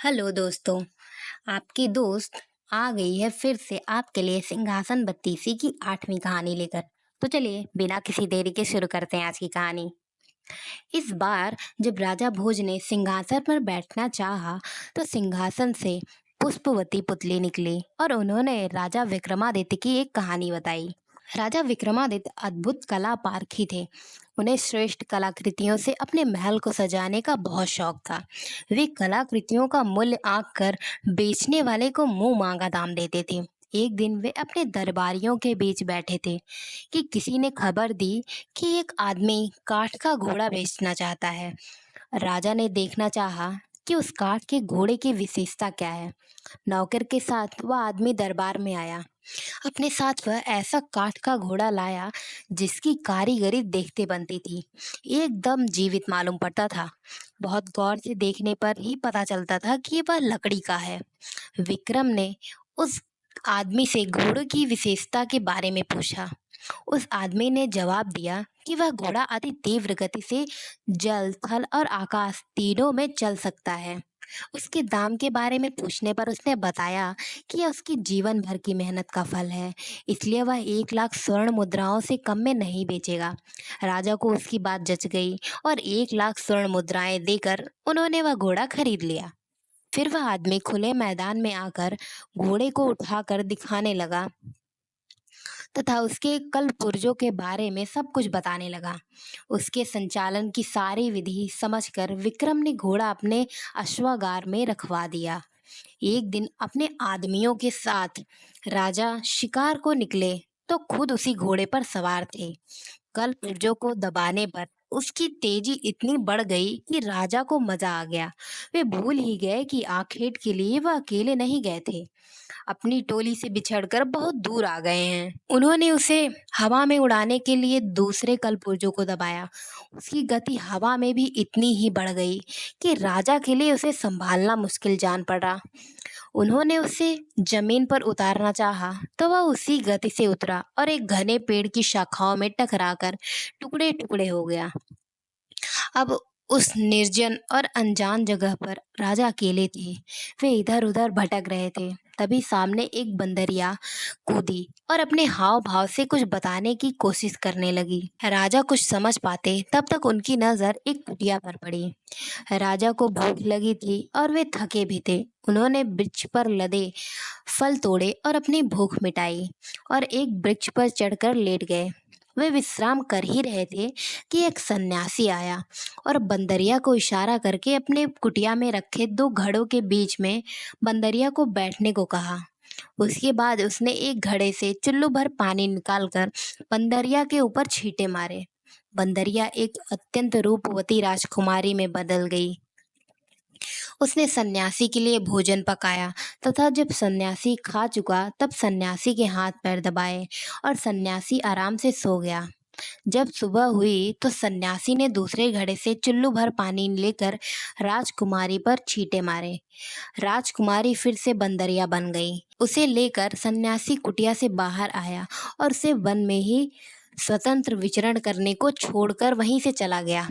Hello दोस्तों। आपकी दोस्त आ गई है फिर से आपके लिए सिंहासन बत्तीसी की 8वीं कहानी लेकर। तो चलिए बिना किसी देरी के शुरू करते हैं आज की कहानी। इस बार जब राजा भोज ने सिंहासन पर बैठना चाहा तो सिंहासन से पुष्पवती पुतली निकली और उन्होंने राजा विक्रमादित्य की एक कहानी बताई। राजा विक्रमादित्य अद्भुत कला पारखी थे। उन्हें श्रेष्ठ कलाकृतियों से अपने महल को सजाने का बहुत शौक था। वे कलाकृतियों का मूल्य आंक कर बेचने वाले को मुंह मांगा दाम देते थे। एक दिन वे अपने दरबारियों के बीच बैठे थे कि किसी ने खबर दी कि एक आदमी काठ का घोड़ा बेचना चाहता है। राजा ने देखना चाहा कि उस काठ के घोड़े की विशेषता क्या है। नौकर के साथ वह आदमी दरबार में आया। अपने साथ वह ऐसा काठ का घोड़ा लाया जिसकी कारीगरी देखते बनती थी। एकदम जीवित मालूम पड़ता था। बहुत गौर से देखने पर ही पता चलता था कि वह लकड़ी का है। विक्रम ने उस आदमी से घोड़े की विशेषता के बारे में पूछा। उस आदमी ने जवाब दिया कि वह घोड़ा अति तीव्र गति से जल, थल और आकाश तीनों में चल सकता है। उसके दाम के बारे में पूछने पर उसने बताया कि यह उसकी जीवन भर की मेहनत का फल है, इसलिए वह 1 लाख स्वर्ण मुद्राओं से कम में नहीं बेचेगा। राजा को उसकी बात जच गई और 1 लाख स्वर्ण मुद्राएं देकर उन्होंने वह घोड़ा खरीद लिया। फिर वह आदमी खुले मैदान में आकर घोड़े को उठाकर दिखाने लगा तथा उसके कल पुर्जों के बारे में सब कुछ बताने लगा। उसके संचालन की सारी विधि समझकर विक्रम ने घोड़ा अपने अश्वागार में रखवा दिया। एक दिन अपने आदमियों के साथ राजा शिकार को निकले तो खुद उसी घोड़े पर सवार थे। कल पुर्जों को दबाने पर उसकी तेजी इतनी बढ़ गई कि राजा को मजा आ गया। वे भूल ही गए कि आखेट के लिए वह अकेले नहीं गए थे, अपनी टोली से बिछड़कर बहुत दूर आ गए हैं। उन्होंने उसे हवा में उड़ाने के लिए दूसरे कलपुर्जों को दबाया। उसकी गति हवा में भी इतनी ही बढ़ गई कि राजा के लिए उसे संभालना मुश्किल जान पड़ा। उन्होंने उसे जमीन पर उतारना चाहा तो वह उसी गति से उतरा और एक घने पेड़ की शाखाओं में टकराकर टुकड़े टुकड़े हो गया। अब उस निर्जन और अनजान जगह पर राजा अकेले थे। वे इधर उधर भटक रहे थे। तभी सामने एक बंदरिया कूदी और अपने हाव भाव से कुछ बताने की कोशिश करने लगी। राजा कुछ समझ पाते तब तक उनकी नजर एक कुटिया पर पड़ी। राजा को भूख लगी थी और वे थके भी थे। उन्होंने वृक्ष पर लदे फल तोड़े और अपनी भूख मिटाई और एक वृक्ष पर चढ़कर लेट गए। वे विश्राम कर ही रहे थे कि एक सन्यासी आया और बंदरिया को इशारा करके अपने कुटिया में रखे 2 घड़ों के बीच में बंदरिया को बैठने को कहा। उसके बाद उसने एक घड़े से चुल्लू भर पानी निकालकर बंदरिया के ऊपर छींटे मारे। बंदरिया एक अत्यंत रूपवती राजकुमारी में बदल गई। उसने सन्यासी के लिए भोजन पकाया तथा जब सन्यासी खा चुका तब सन्यासी के हाथ पैर दबाए और सन्यासी आराम से सो गया। जब सुबह हुई तो सन्यासी ने दूसरे घड़े से चुल्लू भर पानी लेकर राजकुमारी पर छींटे मारे। राजकुमारी फिर से बंदरिया बन गई। उसे लेकर सन्यासी कुटिया से बाहर आया और उसे वन में ही स्वतंत्र विचरण करने को छोड़कर वहीं से चला गया।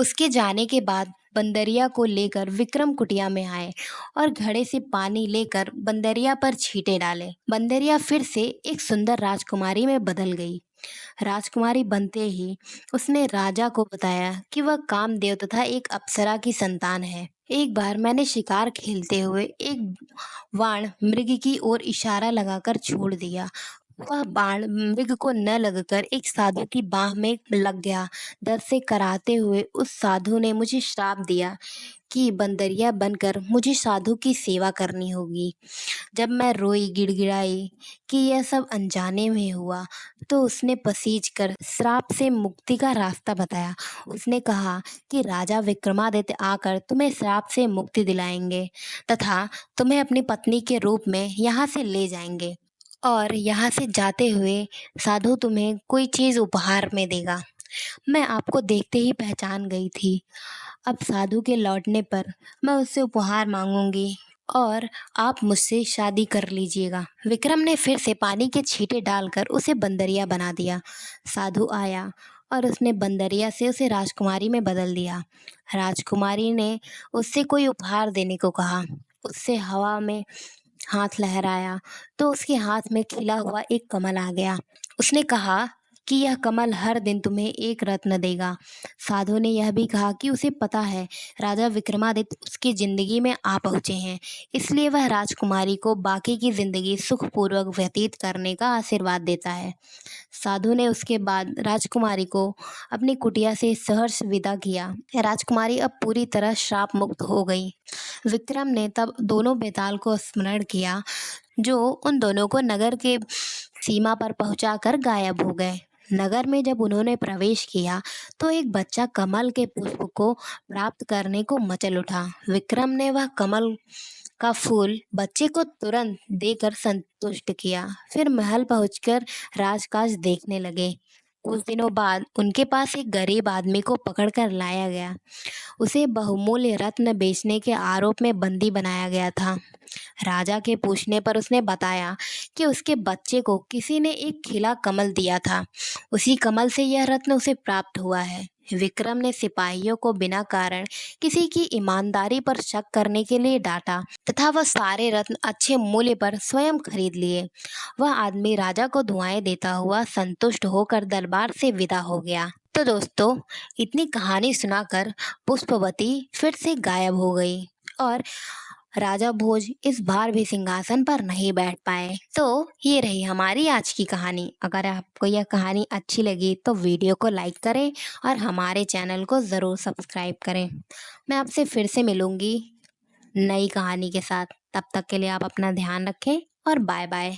उसके जाने के बाद बंदरिया को लेकर विक्रम कुटिया में आए और घड़े से पानी लेकर बंदरिया पर छींटे डाले। बंदरिया फिर से एक सुंदर राजकुमारी में बदल गई। राजकुमारी बनते ही उसने राजा को बताया कि वह कामदेव तथा एक अप्सरा की संतान है। एक बार मैंने शिकार खेलते हुए एक बाण मृग की ओर इशारा लगाकर छोड़ दिया। वह बाण मृग को न लगकर एक साधु की बाह में लग गया। दर्द से कराहते हुए उस साधु ने मुझे श्राप दिया कि बंदरिया बनकर मुझे साधु की सेवा करनी होगी। जब मैं रोई गिड़गिड़ाई कि यह सब अनजाने में हुआ तो उसने पसीज कर श्राप से मुक्ति का रास्ता बताया। उसने कहा कि राजा विक्रमादित्य आकर तुम्हें श्राप से मुक्ति दिलाएंगे तथा तुम्हें अपनी पत्नी के रूप में यहाँ से ले जाएंगे और यहाँ से जाते हुए साधु तुम्हें कोई चीज़ उपहार में देगा। मैं आपको देखते ही पहचान गई थी। अब साधु के लौटने पर मैं उससे उपहार मांगूंगी और आप मुझसे शादी कर लीजिएगा। विक्रम ने फिर से पानी के छींटे डालकर उसे बंदरिया बना दिया। साधु आया और उसने बंदरिया से उसे राजकुमारी में बदल दिया। राजकुमारी ने उससे कोई उपहार देने को कहा। उससे हवा में हाथ लहराया तो उसके हाथ में खिला हुआ एक कमल आ गया। उसने कहा कि यह कमल हर दिन तुम्हें एक रत्न देगा। साधु ने यह भी कहा कि उसे पता है राजा विक्रमादित्य उसकी जिंदगी में आ पहुंचे हैं, इसलिए वह राजकुमारी को बाकी की जिंदगी सुखपूर्वक व्यतीत करने का आशीर्वाद देता है। साधु ने उसके बाद राजकुमारी को अपनी कुटिया से सहर्ष विदा किया। राजकुमारी अब पूरी तरह श्राप मुक्त हो गई। विक्रम ने तब दोनों बेताल को स्मरण किया, जो उन दोनों को नगर के सीमा पर पहुंचाकर गायब हो गए। नगर में जब उन्होंने प्रवेश किया तो एक बच्चा कमल के पुष्प को प्राप्त करने को मचल उठा। विक्रम ने वह कमल का फूल बच्चे को तुरंत देकर संतुष्ट किया। फिर महल पहुंचकर राजकाज देखने लगे। कुछ दिनों बाद उनके पास एक गरीब आदमी को पकड़कर लाया गया। उसे बहुमूल्य रत्न बेचने के आरोप में बंदी बनाया गया था। राजा के पूछने पर उसने बताया कि उसके बच्चे को किसी ने एक खिला कमल दिया था। उसी कमल से यह रत्न उसे प्राप्त हुआ है। विक्रम ने सिपाहियों को बिना कारण किसी की ईमानदारी पर शक करने के लिए डांटा तथा वह सारे रत्न अच्छे मूल्य पर स्वयं खरीद लिए। वह आदमी राजा को दुआएं देता हुआ संतुष्ट होकर दरबार से विदा हो गया। तो दोस्तों, इतनी कहानी सुनाकर पुष्पवती फिर से गायब हो गई और राजा भोज इस बार भी सिंहासन पर नहीं बैठ पाए। तो ये रही हमारी आज की कहानी। अगर आपको यह कहानी अच्छी लगी तो वीडियो को लाइक करें और हमारे चैनल को ज़रूर सब्सक्राइब करें। मैं आपसे फिर से मिलूंगी नई कहानी के साथ। तब तक के लिए आप अपना ध्यान रखें और बाय बाय।